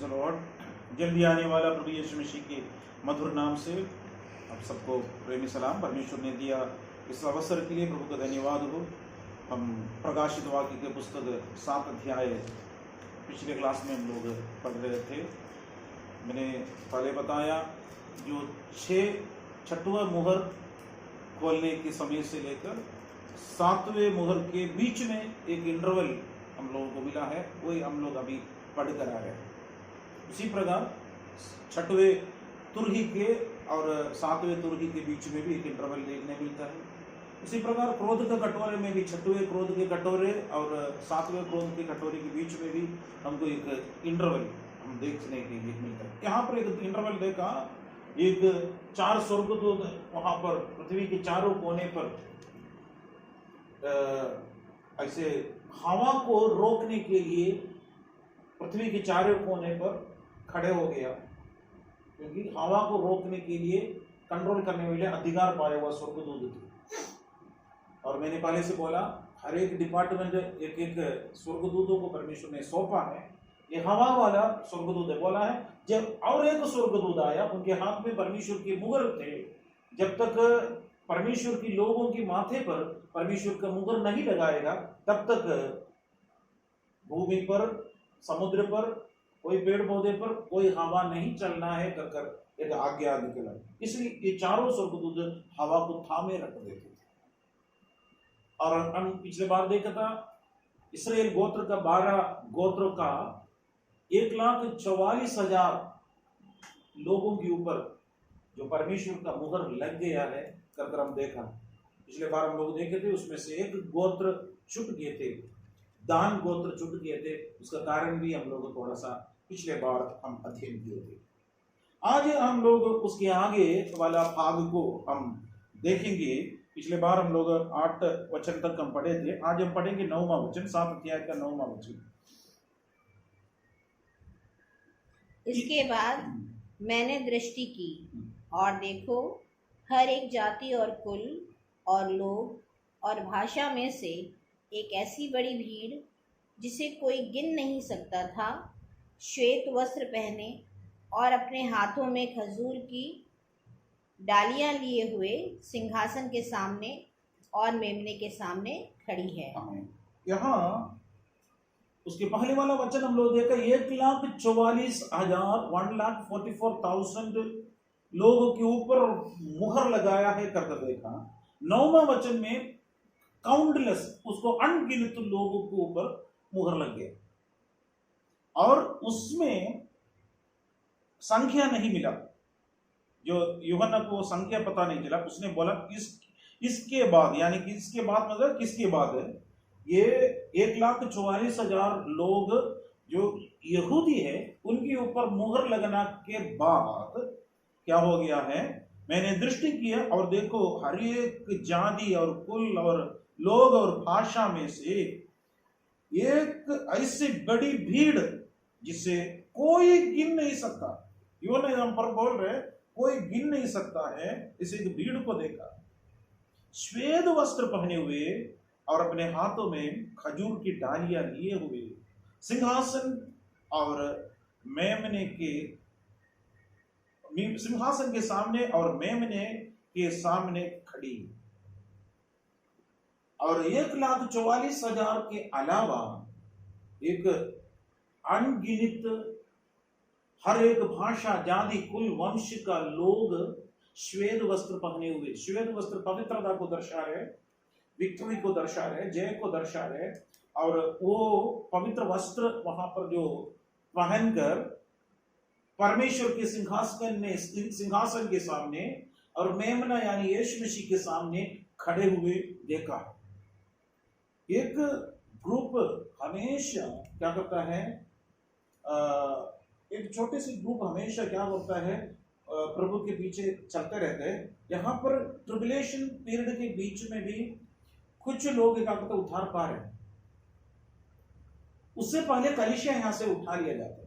The Lord. जल्दी आने वाला प्रभु यीशु मसीह के मधुर नाम से आप सबको प्रेमी सलाम। परमेश्वर ने दिया इस अवसर के लिए प्रभु का धन्यवाद हो। हम प्रकाशित वाक्य के पुस्तक 7 अध्याय पिछले क्लास में हम लोग पढ़ रहे थे। मैंने पहले बताया जो 6वां मुहर खोलने के समय से लेकर 7वें मुहर के बीच में एक इंटरवल हम लोगों को मिला है, वही हम लोग अभी पढ़ कर आ रहे हैं। उसी प्रकार 6वें तुरही के और 7वें तुरही के बीच में भी एक इंटरवल देखने मिलता है। उसी प्रकार क्रोध के कटोरे में भी 6वें क्रोध के कटोरे और 7वें क्रोध के कटोरे के बीच में भी हमको एक इंटरवल हम देखने के लिए मिलता है। यहाँ पर एक इंटरवल देखा, एक 4 स्वर्गदूत वहां पर पृथ्वी के चारों कोने पर ऐसे हवा को रोकने के लिए पृथ्वी के चारों कोने पर खड़े हो गया, क्योंकि हवा को रोकने के लिए कंट्रोल करने वाले अधिकार पाया हुआ स्वर्गदूत थे। और मैंने पहले से बोला हर एक डिपार्टमेंट एक एक स्वर्गदूतों को परमेश्वर ने सौंपा है। ये हवा वाला स्वर्गदूत है, बोला है जब और एक स्वर्गदूत आया, उनके हाथ में परमेश्वर के मुहर थे। जब तक परमेश्वर की लोगों के माथे पर परमेश्वर का मुहर नहीं लगाएगा तब तक भूमि पर, समुद्र पर, कोई पेड़ पौधे पर कोई हवा नहीं चलना है कर एक आज्ञा निकला। इसलिए ये चारों स्वर्गदूत हवा को थामे रख देते थे। और हम पिछले बार देखा था इस्राएल गोत्र का 12 गोत्रों का 1,44,000 लोगों के ऊपर जो परमेश्वर का मुहर लग गया है कर हम देखा। पिछले बार हम लोग देखे थे उसमें से एक गोत्र छूट गए थे, दान गोत्र छूट गए थे। उसका कारण भी हम लोग थोड़ा सा पिछले बार हम अध्ययन किए थे। आज हम लोग उसके आगे वाला भाग को हम देखेंगे। पिछले बार हम लोग 8 वचन तक हम पढ़े थे, आज हम पढ़ेंगे 9वां वचन, 7 अध्याय का 9वां वचन। इसके बाद मैंने दृष्टि की और देखो हर एक जाति और कुल और लोग और भाषा में से एक ऐसी बड़ी भीड़ जिसे कोई गिन नहीं सकता था, श्वेत वस्त्र पहने और अपने हाथों में खजूर की डालियां लिए हुए सिंहासन के सामने और मेमने के सामने खड़ी है। यहाँ उसके पहले वाला वचन हम लोग देखा 1,44,000 1,44,000 लोगों के ऊपर मुहर लगाया है करके देखा। 9वां वचन में काउंटलेस, उसको अनगिनत लोगों के ऊपर मुहर लग गया और उसमें संख्या नहीं मिला। जो यूहन्ना को संख्या पता नहीं चला, उसने बोला इसके बाद, यानी कि इसके बाद मतलब किसके बाद है? ये 1,44,000 लोग जो यहूदी है उनके ऊपर मुहर लगना के बाद क्या हो गया है? मैंने दृष्टि किया और देखो हर एक जाति और कुल और लोग और भाषा में से एक ऐसी बड़ी भीड़ जिसे कोई गिन नहीं सकता। यूहन्ना हम पर बोल रहे कोई गिन नहीं सकता है। इस एक भीड़ को देखा, श्वेत वस्त्र पहने हुए और अपने हाथों में खजूर की डालियां लिए हुए, सिंहासन और मेमने के सिंहासन के सामने और मेमने के सामने खड़ी। और 1,44,000 के अलावा एक अनगिनत हर एक भाषा, जाति, कुल, वंश का लोग श्वेत वस्त्र पहने हुए। श्वेत वस्त्र पवित्रता को दर्शा रहे, विक्ट्री को दर्शा रहे, जय को दर्शा रहे। और वो पवित्र वस्त्र वहां पर जो पहनकर परमेश्वर के सिंहासन के सामने और मेमना यानी यीशु मसीह के सामने खड़े हुए देखा। एक ग्रुप हमेशा क्या करता है, एक छोटे से ग्रुप हमेशा क्या होता है, प्रभु के पीछे चलते रहते हैं। यहाँ पर ट्रिबुलेशन पीरियड के बीच में भी कुछ लोग क्या करते उद्धार पा रहे हैं। उससे पहले कलीसिया यहाँ से उठा लिया जाता है।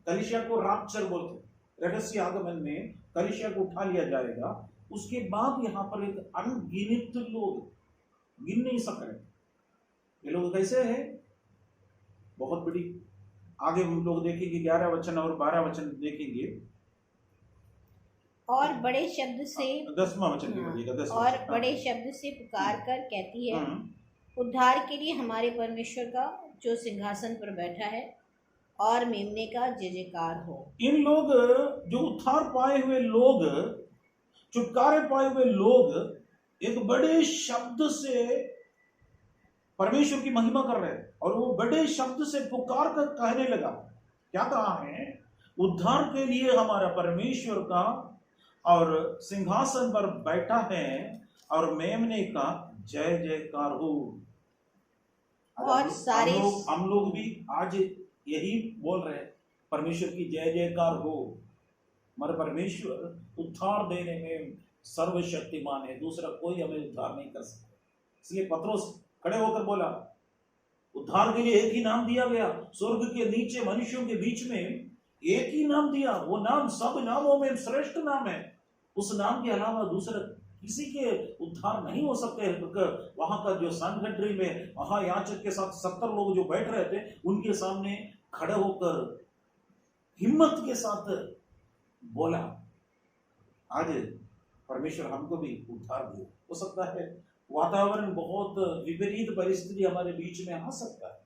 कलीसिया को राप्चर बोलते, रहस्य आगमन में कलीसिया को उठा लिया जाएगा। उसके बाद यहाँ पर एक अनगिनत लोग, गिन नहीं सक रहे। ये लोग कैसे हैं? बहुत बड़ी आगे हम लोग देखेंगे 11 वचन और 12 वचन देखेंगे। और बड़े शब्द से 10वां वचन भी पढ़िएगा, 10 और वचन। बड़े शब्द से पुकार कर कहती है, हाँ। उद्धार के लिए हमारे परमेश्वर का जो सिंहासन पर बैठा है और मेमने का जय जयकार हो। इन लोग जो उद्धार पाए हुए लोग, छुटकारे पाए हुए लोग एक बड़े शब्द से परमेश्वर की महिमा कर रहे हैं, और वो बड़े शब्द से पुकार कर कहने लगा, क्या कहा है? उद्धार के लिए हमारा परमेश्वर का और सिंहासन पर बैठा है और मेमने का जय जयकार हो। और सारे हम लोग भी आज यही बोल रहे हैं, परमेश्वर की जय जयकार हो। हमारे परमेश्वर उद्धार देने में सर्वशक्तिमान है, दूसरा कोई हमें उद्धार नहीं कर सकता। इसलिए पत्रोस खड़े होकर बोला, उद्धार के लिए एक ही नाम दिया गया, स्वर्ग के नीचे मनुष्यों के बीच में एक ही नाम दिया, वो नाम सब नामों में श्रेष्ठ नाम है। उस नाम के अलावा दूसरा किसी के उद्धार नहीं हो सकते। वहां का जो सनहेड्रिन में महायाजक के साथ 70 लोग जो बैठ रहे थे, उनके सामने खड़े होकर हिम्मत के साथ बोला, आज परमेश्वर हमको भी उद्धार दे। हो सकता है वातावरण बहुत विपरीत परिस्थिति हमारे बीच में आ सकता है,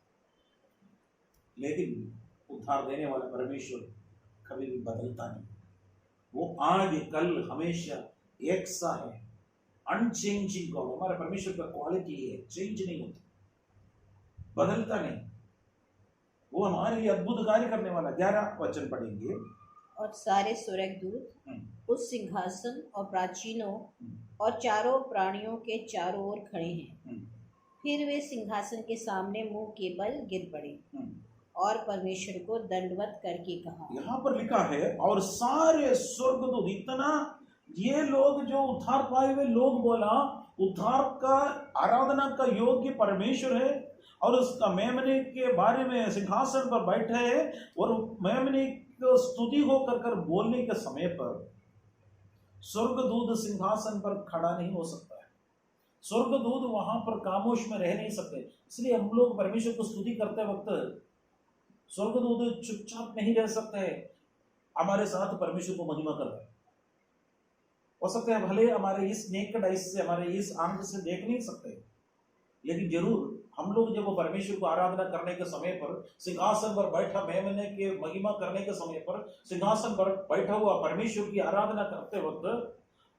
लेकिन उद्धार देने वाला परमेश्वर कभी भी बदलता नहीं। वो आज कल हमेशा एक सा है, अनचेंजिंग गॉड। हमारे परमेश्वर का क्वालिटी है, चेंज नहीं होता, बदलता नहीं। वो हमारे लिए अद्भुत कार्य करने वाला। 11 वचन पढ़ेंगे। और सारे स्वर्गदूत उस सिंहासन और प्राचीनों और चारों प्राणियों के चारों ओर खड़े हैं। फिर वे सिंहासन के सामने मुंह के बल गिर पड़े और परमेश्वर को दंडवत करके कहा। यहाँ पर लिखा है, और सारे स्वर्गदूत, इतना ये लोग जो उद्धार पाए हुए लोग, बोला उद्धार का आराधना का योग्य परमेश्वर है और उसका मेमने के बारे में सिंहासन पर बैठे है, और मेमने को स्तुति होकर कर बोलने के समय पर स्वर्गदूत सिंहासन पर खड़ा नहीं हो सकता है। स्वर्गदूत वहां पर खामोश में रह नहीं सकते। इसलिए हम लोग परमेश्वर को स्तुति करते वक्त स्वर्गदूत चुपचाप नहीं रह सकते हैं, हमारे साथ परमेश्वर को महिमा कर रहे हैं। हो सकता है भले हमारे इस नेकेड आइज से, हमारे इस आंख से देख नहीं सकते, लेकिन जरूर हम लोग जब परमेश्वर को आराधना करने के समय पर, सिंहासन पर बैठा मेमने के महिमा करने के समय पर सिंहासन पर बैठा हुआ परमेश्वर की आराधना करते वक्त,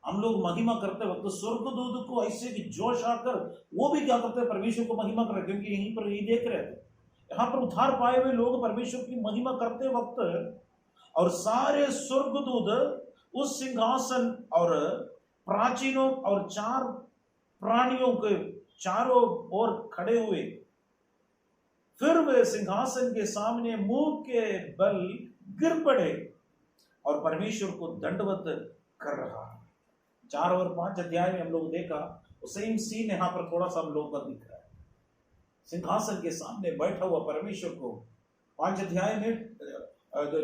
हम लोग महिमा करते वक्त स्वर्गदूत को ऐसे कि जोश आकर वो भी क्या करते हैं, परमेश्वर को महिमा कर रहे, क्योंकि यहीं पर ये देख रहे थे। यहाँ पर उद्धार पाए हुए लोग परमेश्वर की महिमा करते वक्त, और सारे स्वर्गदूत उस सिंहासन और प्राचीनों और 4 प्राणियों के चारों ओर खड़े हुए। फिर वे सिंहासन के सामने मुंह के बल गिर पड़े और परमेश्वर को दंडवत कर रहा। 4 और 5 अध्याय में हम लोग देखा, सेम सीन यहाँ पर थोड़ा सा हम लोग का दिख रहा है। सिंहासन के सामने बैठा हुआ परमेश्वर को 5 अध्याय में,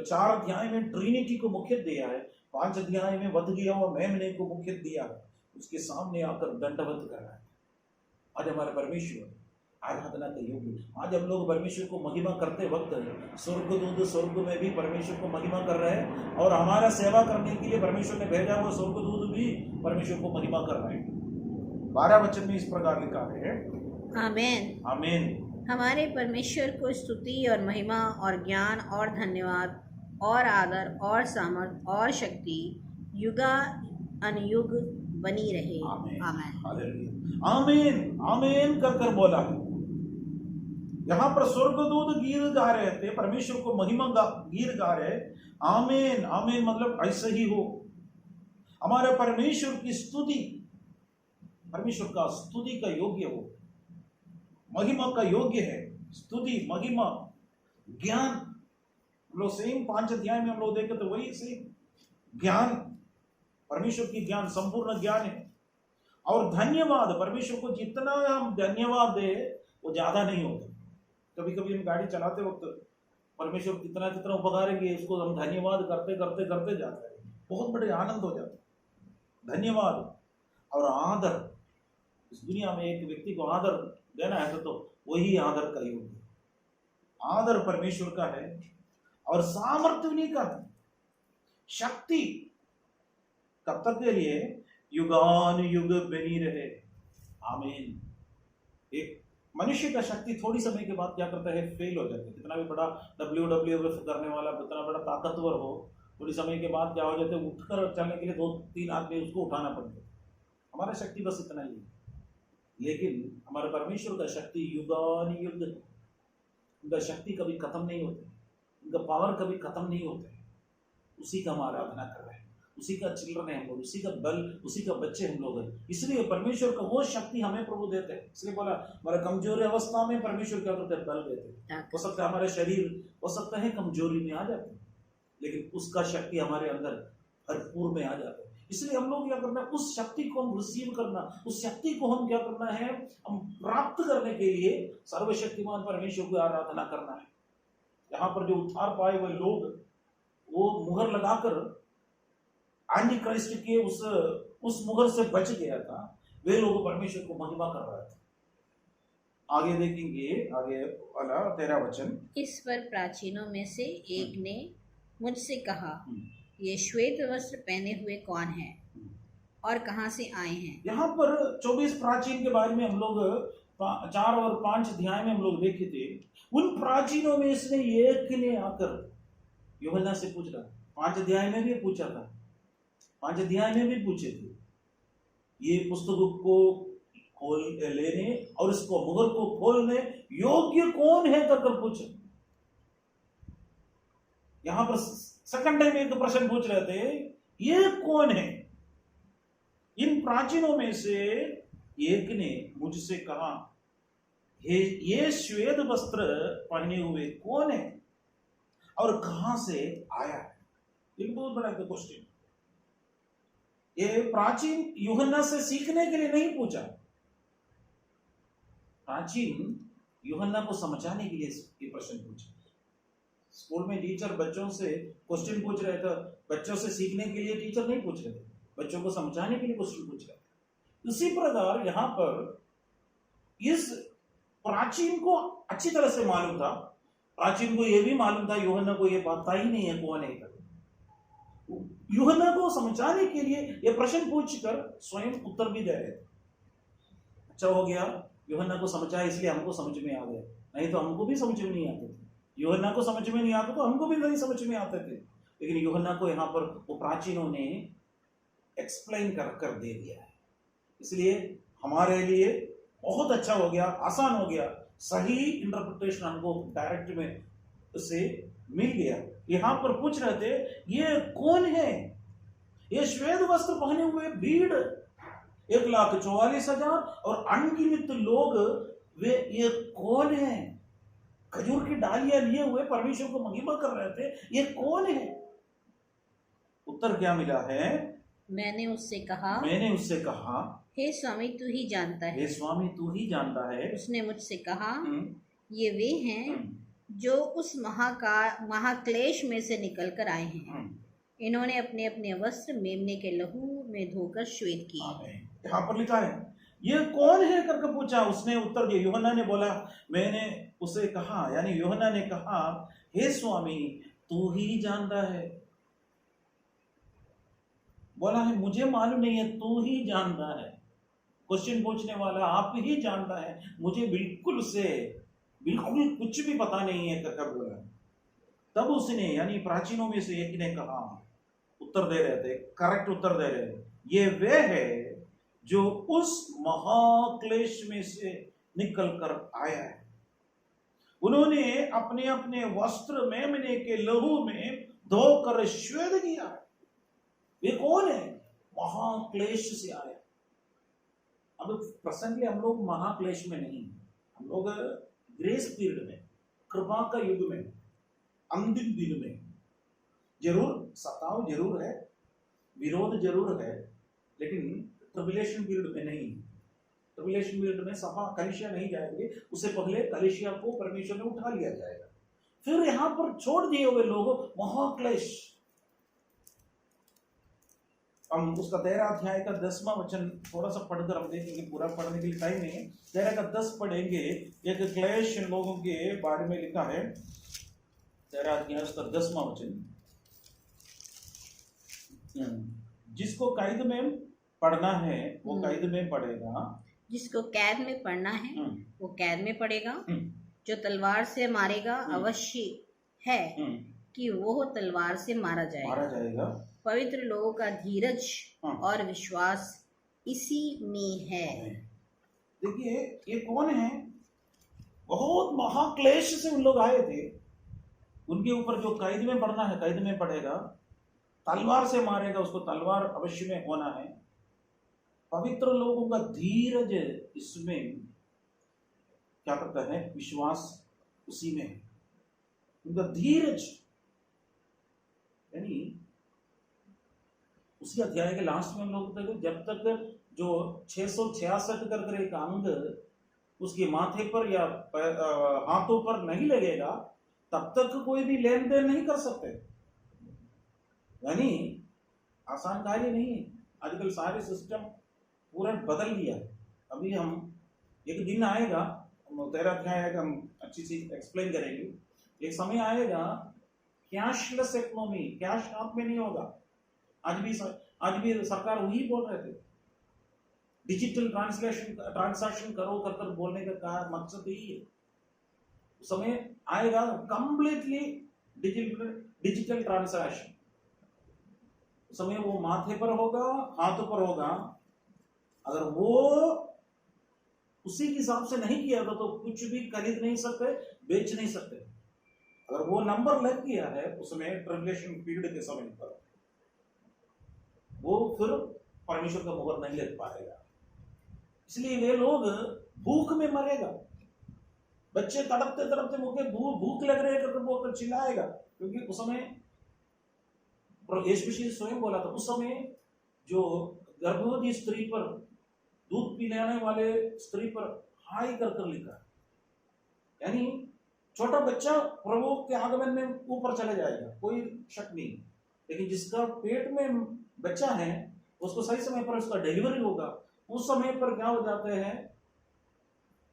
4 अध्याय में ट्रिनिटी को मुख्य दिया है, 5 अध्याय में वध गया हुआ मेमने को मुख्य दिया है, उसके सामने आकर दंडवत कर रहा है। आज हमारे परमेश्वर आराधना का योग्य। आज हम लोग परमेश्वर को महिमा करते वक्त स्वर्गदूत स्वर्ग में भी परमेश्वर को महिमा कर रहे हैं, और हमारा सेवा करने के लिए परमेश्वर ने भेजा हुआ स्वर्गदूत भी परमेश्वर को महिमा कर रहे हैं। 12 वचन में इस प्रकार लिखा है, आमीन आमीन। हमारे परमेश्वर को स्तुति और महिमा और ज्ञान और धन्यवाद और आदर और सामर्थ और शक्ति युगा अनुयुग बनी रहे। आमीन आमीन आमीन आमीन कर कर बोला है। यहाँ पर स्वर्गदूत गीत गा रहे थे, परमेश्वर को महिमा गीत गा रहे। आमीन आमीन मतलब ऐसे ही हो। हमारे परमेश्वर की स्तुति, परमेश्वर का स्तुति का योग्य हो, महिमा का योग्य है। स्तुति, महिमा, ज्ञान, हम लोग सेम 5 अध्याय में हम लोग देखे तो वही सेम ज्ञान, परमेश्वर की ज्ञान संपूर्ण ज्ञान है। और धन्यवाद, परमेश्वर को जितना हम धन्यवाद दे वो ज्यादा नहीं होता। कभी कभी हम गाड़ी चलाते वक्त परमेश्वर कितना कितना उपकार है, उसको हम धन्यवाद करते करते करते जाते हैं, बहुत बड़े आनंद हो जाता है। धन्यवाद और आदर, इस दुनिया में एक व्यक्ति को आदर देना है तो वही आदर का योग्य। आदर परमेश्वर का है और सामर्थ्य उन्हीं का है। शक्ति कब तक के लिए? युगान युग बनी रहे। आमीन। एक मनुष्य का शक्ति थोड़ी समय के बाद क्या करता है? फेल हो जाता है। कितना भी बड़ा WWF करने वाला, कितना बड़ा ताकतवर हो, थोड़ी समय के बाद क्या हो जाता है? उठकर चलने के लिए 2-3 आदमी उसको उठाना पड़ता है। हमारा शक्ति बस इतना ही है, लेकिन हमारे परमेश्वर का शक्ति युगान युग, उनका शक्ति कभी खत्म नहीं होती, उनका पावर कभी खत्म नहीं होते। उसी का हम आराधना कर रहे हैं, उसी का चिल्ड्रन है हम लोग, उसी का बल, उसी का बच्चे हम लोग हैं। इसलिए परमेश्वर का वो शक्ति हमें प्रभु देते हैं। इसलिए बोला हमारे कमजोरी अवस्था में परमेश्वर क्या करते हैं? बल देते हैं। हो सकता है हमारे शरीर हो सकता है कमजोरी में आ जाते हैं, लेकिन उसका शक्ति हमारे अंदर भरपूर में आ जाता है। इसलिए हम लोग क्या करना है? उस शक्ति को हम रिसीव करना, उस शक्ति को हम क्या करना है? हम प्राप्त करने के लिए सर्वशक्तिमान परमेश्वर को आराधना करना है। यहाँ पर जो उद्धार पाए हुए लोग, वो मुहर लगाकर एंटी क्राइस्ट के उस मुहर से बच गया था, वे लोग परमेश्वर को महिमा कर रहे थे। आगे देखेंगे, आगे वाला 13 वचन। इस पर प्राचीनों में से एक ने मुझसे कहा, ये श्वेत वस्त्र पहने हुए कौन है और कहां से आए हैं? यहाँ पर 24 प्राचीन के बारे में हम लोग 4 और 5 अध्याय में हम लोग देखे थे। उन प्राचीनों में से एक ने आकर यूहन्ना से पूछ रहा, 5 अध्याय में भी पूछा था, 5 अध्याय में भी पूछे थे, ये पुस्तक को खोल लेने और इसको मुहर को खोलने योग्य कौन है करके पूछे। यहां पर सेकंड टाइम एक प्रश्न पूछ रहे थे, ये कौन है? इन प्राचीनों में से एक ने मुझसे कहा, ये श्वेत वस्त्र पहने हुए कौन है और कहां से आया है? एक बहुत बड़ा क्वेश्चन। ये प्राचीन यूहन्ना से सीखने के लिए नहीं पूछा, प्राचीन यूहन्ना को समझाने के लिए ये प्रश्न पूछा। स्कूल में टीचर बच्चों से क्वेश्चन पूछ रहे थे, बच्चों से सीखने के लिए टीचर नहीं पूछ रहे थे, बच्चों को समझाने के लिए क्वेश्चन पूछ रहे थे। उसी प्रकार यहां पर इस प्राचीन को अच्छी तरह से मालूम था, प्राचीन को यह भी मालूम था यूहन्ना को यह पता ही नहीं है कौन है। यूहन्ना को समझाने के लिए यह प्रश्न पूछकर स्वयं उत्तर भी दे रहे थे। अच्छा हो गया यूहन्ना को समझा, इसलिए हमको समझ में आ गया, नहीं तो हमको भी समझ में नहीं आते थे। यूहन्ना को समझ में नहीं आता तो हमको भी नहीं समझ में आते थे, लेकिन यूहन्ना को यहाँ पर वो प्राचीनों ने एक्सप्लेन कर दे दिया है। इसलिए हमारे लिए बहुत अच्छा हो गया, आसान हो गया, सही इंटरप्रिटेशन हमको डायरेक्ट में उससे मिल गया। यहां पर पूछ रहे थे, ये कौन है? ये श्वेत वस्त्र पहने हुए भीड़ 1,44,000 और अनगिनत लोग, वे ये कौन है? खजूर की डालियां लिए हुए परमेश्वर को महिमा कर रहे थे, ये कौन है? उत्तर क्या मिला है? मैंने उससे कहा, हे स्वामी तू ही जानता है। हे स्वामी तू ही जानता है। उसने मुझसे कहा, ये वे हैं जो उस महाक्लेश में से निकल कर आए हैं। इन्होंने अपने अपने वस्त्र मेमने के लहू में धोकर श्वेत किए। यहाँ पर लिखा है ये कौन है करके पूछा, उसने उत्तर दिया। यूहन्ना ने बोला, मैंने उसे कहा, यानी यूहन्ना ने कहा, हे स्वामी तू ही जानता है। बोला है मुझे मालूम नहीं है, तू ही जानता है। क्वेश्चन पूछने वाला आप ही जानता है, मुझे बिल्कुल कुछ भी पता नहीं है करके बोला। तब उसने, यानी प्राचीनों में से एक ने कहा, उत्तर दे रहे थे, करेक्ट उत्तर दे रहे थे, ये वे है जो उस महाक्लेश में से निकल कर आया है। उन्होंने अपने अपने वस्त्र मेमने के लहू में धोकर श्वेत किया। वे कौन है? महाक्लेश से आया। अब प्रेजेंटली हम लोग महाक्लेश में नहीं, हम लोग ग्रेस पीरियड में, कृपा का युग में, अंतिम दिन में। जरूर सताव जरूर है, विरोध जरूर है, लेकिन ट्रिबुलेशन पीरियड में नहीं। ट्रिबुलेशन पीरियड में सभा कलीसिया नहीं जाएंगे, उससे पहले कलीसिया को परमेश्वर ने उठा लिया जाएगा। फिर यहां पर छोड़ दिए हुए लोग महाक्लेश, हम उसका 13 अध्याय का 10वां वचन थोड़ा सा पढ़कर हम देखेंगे, पूरा पढ़ने के लिए टाइम नहीं है। 13 का 10 पढ़ेंगे। एक क्लेश इन लोगों के बारे में लिखा है, 13 अध्याय उसका 10वां वचन। जिसको कैद में पढ़ना है वो कैद में पढ़ेगा, जिसको कैद में पढ़ना है वो कैद में पढ़ेगा, जो तलवार से मारेगा अवश्य है कि वो तलवार से मारा जाएगा। पवित्र लोगों का धीरज और विश्वास इसी में है। देखिए ये कौन है? बहुत महाक्लेश से उन लोग आए थे, उनके ऊपर जो कैद में पढ़ना है कैद में पढ़ेगा, तलवार से मारेगा उसको तलवार अवश्य में होना है। पवित्र लोगों का धीरज इसमें क्या करता है? विश्वास उसी में है। उनका धीरज यानी उसी अध्याय के लास्ट में हम लोग देखो, जब तक जो 666 कर एक अंग उसके माथे पर या हाथों पर नहीं लगेगा तब तक कोई भी लेन देन नहीं कर सकते। यानी आसान कार्य नहीं है। आजकल सारे सिस्टम पूरा बदल दिया है। अभी हम एक दिन आएगा, 13 अध्याय आएगा, हम अच्छी सी एक्सप्लेन करेंगे। एक समय आएगा कैशलेस इकोनॉमी, कैश हाथ में नहीं होगा। आज भी सरकार वही बोल रहे थे, डिजिटल ट्रांसैक्शन करो कर बोलने का मकसद यही है। उस समय आएगा कंप्लीटली डिजिटल ट्रांसैक्शन। उस समय वो माथे पर होगा, हाथों पर होगा। अगर वो उसी के हिसाब से नहीं किया तो कुछ भी खरीद नहीं सकते, बेच नहीं सकते। अगर वो नंबर लग गया है उसमें ट्रिब्यूलेशन पीरियड के समय पर, वो फिर परमेश्वर का मुहर नहीं लग पाएगा। इसलिए वे लोग भूख में मरेगा। बच्चे तड़पते तड़पते मुझे भूख लग रही है करके वो चिल्लाएगा, क्योंकि उस समय यीशु मसीह स्वयं बोला था, उस समय जो गर्भवती स्त्री पर, दूध पिलाने वाले स्त्री पर हाई कर लिखा, यानी छोटा बच्चा प्रभु के आगमन में ऊपर चले जाएगा, कोई शक नहीं। लेकिन जिसका पेट में बच्चा है उसको सही समय पर उसका डिलीवरी होगा। उस समय पर क्या हो जाते हैं,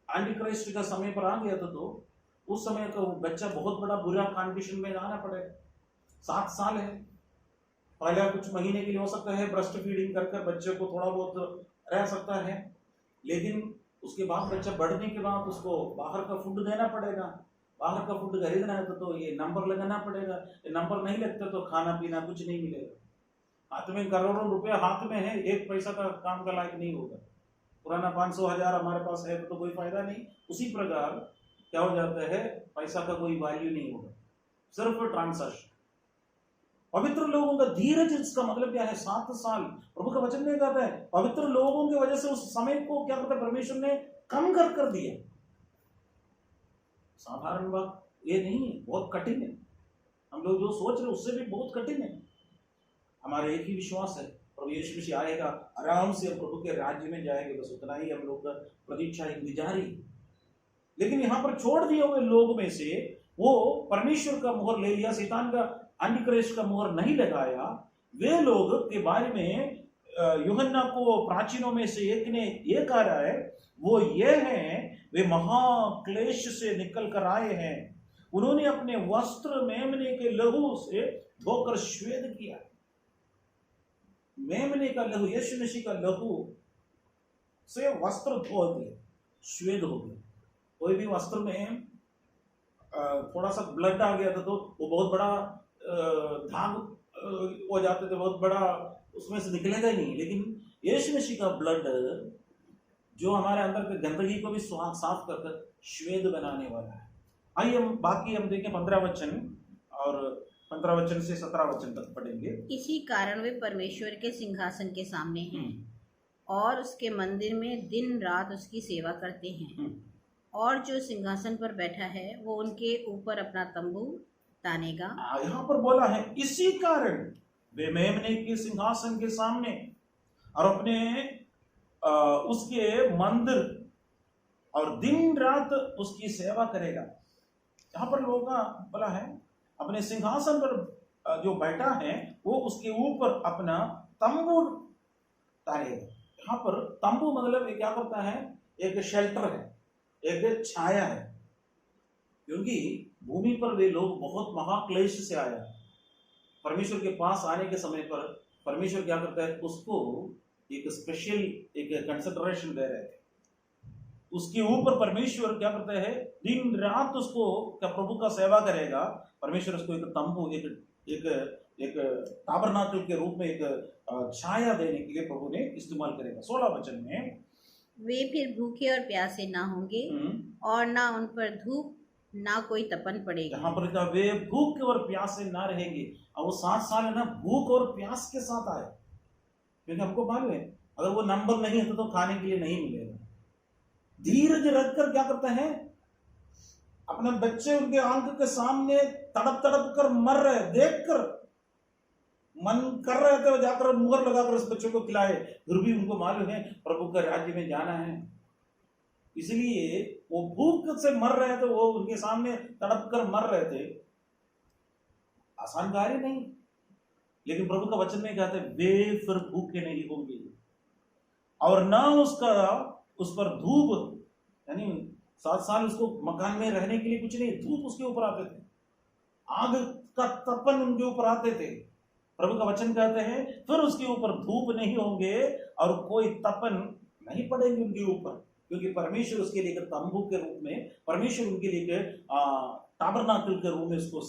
एंटी क्राइस्ट का समय पर आ गया था तो उस समय का बच्चा बहुत बड़ा बुरा कंडीशन में जाना पड़ेगा। 7 साल है, पहले कुछ महीने के लिए हो सकता है ब्रेस्ट फीडिंग कर बच्चे को थोड़ा बहुत रह सकता है, लेकिन उसके बाद बच्चा बढ़ने के बाद उसको बाहर का फूड देना पड़ेगा। बाहर का फूड खरीदना है तो ये नंबर लगाना पड़ेगा। ये नंबर नहीं लगता तो खाना पीना कुछ नहीं मिलेगा। हाथ में करोड़ों रुपया हाथ में है, 1 पैसा का काम का लायक नहीं होगा। पुराना 500,000 हमारे पास है तो कोई फायदा नहीं। उसी प्रकार क्या हो जाता है, पैसा का कोई वैल्यू नहीं होगा, सिर्फ ट्रांसैक्शन। पवित्र लोगों का धीरज, इसका मतलब क्या है? 7 साल। प्रभु का वचन में कहता है पवित्र लोगों की वजह से उस समय को क्या करता है, परमेश्वर ने कम कर दिया। साधारण बात ये नहीं है, बहुत कठिन है। हम लोग जो सोच रहे उससे भी बहुत कठिन है। हमारा एक ही विश्वास है, प्रभु यीशु मसीह आएगा, आराम से हम प्रभु के राज्य में जाएंगे, बस उतना ही हम लोग का प्रतीक्षा इंतजारी। लेकिन यहाँ पर छोड़ दिए हुए लोग में से वो परमेश्वर का मुहर ले लिया, शैतान का एंटीक्राइस्ट का मुहर नहीं लगाया। वे लोग के बारे में यूहन्ना को प्राचीनों में से एक ने ये कहा है, वो ये हैं, वे महाक्लेश से निकल कर आए हैं। उन्होंने अपने वस्त्र मेमने के लहू से धोकर श्वेत किया। मेमने का लहू, यीशु मसीह का लहू से वस्त्र धो दिए, श्वेत हो गए। कोई भी वस्त्र में थोड़ा सा ब्लड आ गया था तो वो बहुत बड़ा दाग हो जाते थे, बहुत बड़ा उसमें से निकलेगा ही नहीं। लेकिन यीशु मसीह का ब्लड जो हमारे अंदर के गंदगी को भी साफ कर श्वेत बनाने वाला है। आइए हम बाकी हम देखें 15 वचन, और 15 वचन से 17 वचन तक पढ़ेंगे। इसी कारण वे परमेश्वर के सिंहासन के सामने हैं और उसके मंदिर में दिन रात उसकी सेवा करते हैं। और जो सिंहासन पर बैठा है वो उनके ऊपर अपना तंबू तानेगा। यहाँ पर बोला है इसी कारण वे मेमने के सिंहासन के सामने और अपने उसके मंदिर और दिन रात उसकी सेवा करेगा। यहाँ पर लोगों का बोला है अपने सिंहासन पर जो बैठा है वो उसके ऊपर अपना तंबू डालेगा। यहाँ पर तंबू मतलब ये क्या करता है, एक शेल्टर है, एक छाया है, क्योंकि भूमि पर वे लोग बहुत महाक्लेश से आया। परमेश्वर के पास आने के समय पर परमेश्वर क्या करता है, उसको एक स्पेशल एक कंसिडरेशन दे रहे थे। उसके ऊपर परमेश्वर क्या करता है, दिन रात उसको क्या प्रभु का सेवा करेगा। परमेश्वर उसको एक तंबू, एक एक ताबरनाकल के रूप में एक छाया देने के लिए प्रभु ने इस्तेमाल करेगा। 16 वचन में, वे फिर भूखे और प्यासे ना होंगे और ना उन पर धूप ना कोई तपन पड़ेगी। यहाँ पर क्या, वे भूख और प्यास से ना रहेंगे। और वो 7 साल है ना भूख और प्यास के साथ आए, क्योंकि हमको मालूम है अगर वो नंबर नहीं है तो खाने के लिए नहीं मिलेगा। धीरज रखकर क्या करता है, अपने बच्चे उनके आंख के सामने तड़प तड़प कर मर रहे, देखकर मन कर रहे थे जाकर मुहर लगाकर उस बच्चे को खिलाए, फिर भी उनको मालूम है प्रभु के राज्य में जाना है, इसलिए वो भूख से मर रहे थे, वो उनके सामने तड़प कर मर रहे थे। आसान कार्य नहीं, लेकिन प्रभु का वचन में कहते हैं वे फिर भूखे नहीं होंगे और ना उस पर धूप, यानी 7 साल उसको मकान में रहने के लिए कुछ नहीं, धूप उसके ऊपर आते थे, आग का तपन उनके ऊपर आते थे। प्रभु का वचन कहते हैं फिर उसके ऊपर धूप नहीं होंगे और कोई तपन नहीं पड़ेगी उनके ऊपर, क्योंकि परमेश्वर उसके लिए तंबू के रूप में, परमेश्वर उनके लिए ताबरनाकल के रूप में उसको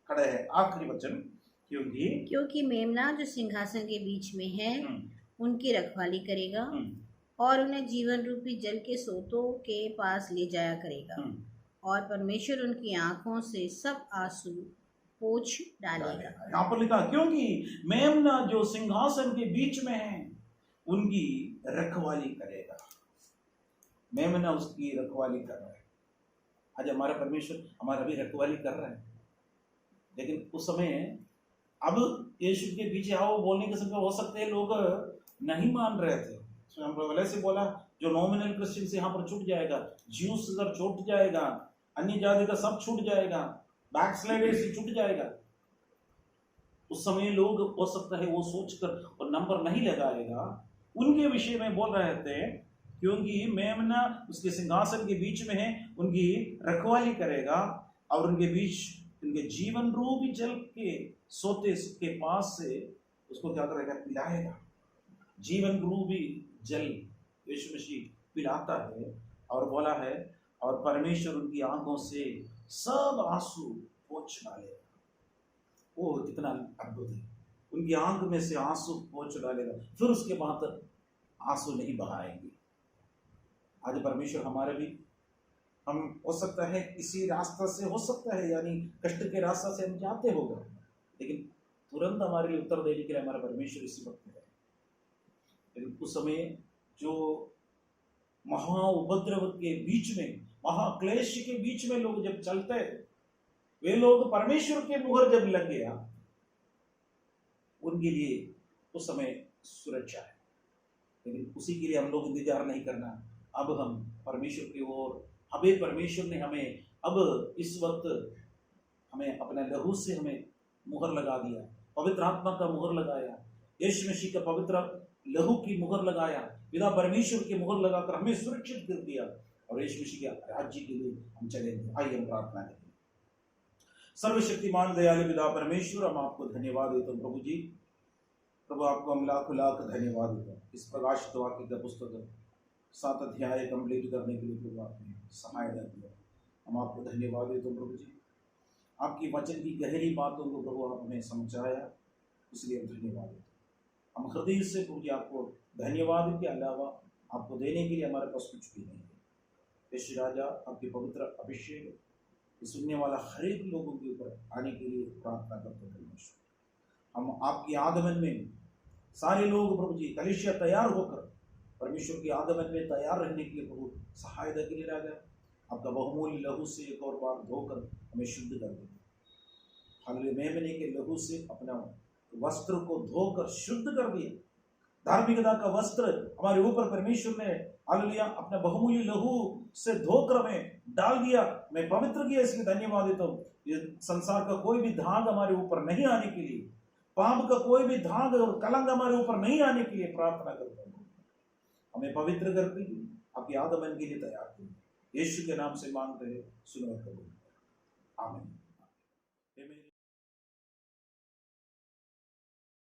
खड़े है। आखिरी वचन, क्योंकि मेमना जो सिंहासन के बीच में है उनकी रखवाली करेगा और उन्हें जीवन रूपी जल के सोतों के पास ले जाया करेगा और परमेश्वर उनकी आंखों से सब आंसू पोंछ डालेगा। यहाँ पर लिखा क्योंकि मेमना जो सिंहासन के बीच में है उनकी रखवाली करेगा। मेमना उसकी रखवाली कर रहा है। आज हमारा परमेश्वर हमारा भी रखवाली कर रहा है, लेकिन उस समय अब यीशु के पीछे आओ बोलने के समय हो सकते हैं लोग नहीं मान रहे थे। हम पहले से बोला जो नॉमिनल क्रिश्चियन से यहाँ पर छूट जाएगा, ज्यूस इधर छूट जाएगा, अन्य जाति का सब छूट जाएगा, बैकस्लाइडर्स से छूट जाएगा। उस समय लोग हो सकता है वो सोचकर और नंबर नहीं लगाएगा। उनके विषय में बोल रहे थे क्योंकि मेमना उसके सिंहासन के बीच में है, उनकी रखवाली करेगा और उनके बीच उनके जीवन रूपी जल के सोते के पास से उसको क्या करेगा, पिलाएगा। जीवन रूपी जल यीशु मसीह पिलाता है और बोला है और परमेश्वर उनकी आंखों से सब आंसू पोंछ डालेगा। वो कितना अद्भुत है, उनकी आंख में से आंसू पोंछ डालेगा, फिर उसके बाद आंसू नहीं बहाएंगे। आज परमेश्वर हमारे भी, हम हो सकता है इसी रास्ता से हो सकता है, यानी कष्ट के रास्ता से हम जाते होगा, लेकिन तुरंत हमारे लिए उत्तर देने के लिए हमारा परमेश्वर इसी वक्त है। लेकिन उस समय जो महा उपद्रव के बीच में, महाक्लेश के बीच में लोग जब चलते, वे लोग परमेश्वर के मुहर जब लग गया, उनके लिए उस समय सुरक्षा है। लेकिन उसी के लिए हम लोग इंतजार नहीं करना। अब हम परमेश्वर की ओर, हमें परमेश्वर ने हमें अब इस वक्त हमें अपने लहू से हमें मुहर लगा दिया, पवित्र आत्मा का मुहर लगाया, यीशु मसीह का पवित्र लहू की मुहर लगाया, पिता परमेश्वर की मुहर लगाकर हमें सुरक्षित कर दिया और यीशु मसीह के राज्य के लिए हम चलेंगे। आइए हम प्रार्थना करें। सर्वशक्तिमान दयालु पिता परमेश्वर, हम आपको धन्यवाद देते हैं प्रभु जी। प्रभु आपको हम लाख लाख धन्यवाद देते हैं। इस प्रकाशित वाक्य का पुस्तक 7 अध्याय कंप्लीट करने के लिए प्रभु आपने सहायता दिया, हम आपको धन्यवाद देते हैं प्रभु जी। आपकी वचन की गहरी बातों को प्रभु आपने समझाया, इसलिए हम धन्यवाद देते हैं। हम हृदय से प्रभु जी आपको धन्यवाद के अलावा आपको देने के लिए हमारे पास कुछ भी नहीं है। यीशु राजा, आपके पवित्र अभिषेक सुनने वाला हर एक लोगों के ऊपर आने के लिए प्रार्थना करते हैं परमेश्वर। हम आपके आगमन में सारे लोग प्रभु जी कलीसिया तैयार होकर परमेश्वर के आगमन में तैयार रहने के लिए प्रभु सहायता के लिए राजा आपका बहुमूल्य लहू से एक और बार धोकर हमें शुद्ध कर दें। हालेलुया, मेमने के लहू से अपना वस्त्र को धोकर शुद्ध कर दिया। धार्मिकता का वस्त्र हमारे ऊपर परमेश्वर ने हालेलुया अपना बहुमूल्य लहू से धोकर हमें डाल दिया, मैं पवित्र किया, इसलिए धन्यवाद देता हूँ। ये संसार का कोई भी दाग हमारे ऊपर नहीं आने के लिए पाप का कोई भी दाग और कलंक हमारे ऊपर नहीं आने के लिए प्रार्थना करता हूँ। हमें पवित्र कर दीजिए, आपके आगमन के लिए तैयार कीजिए। यीशु के नाम से मांगते हैं, सुनो करो। आमीन।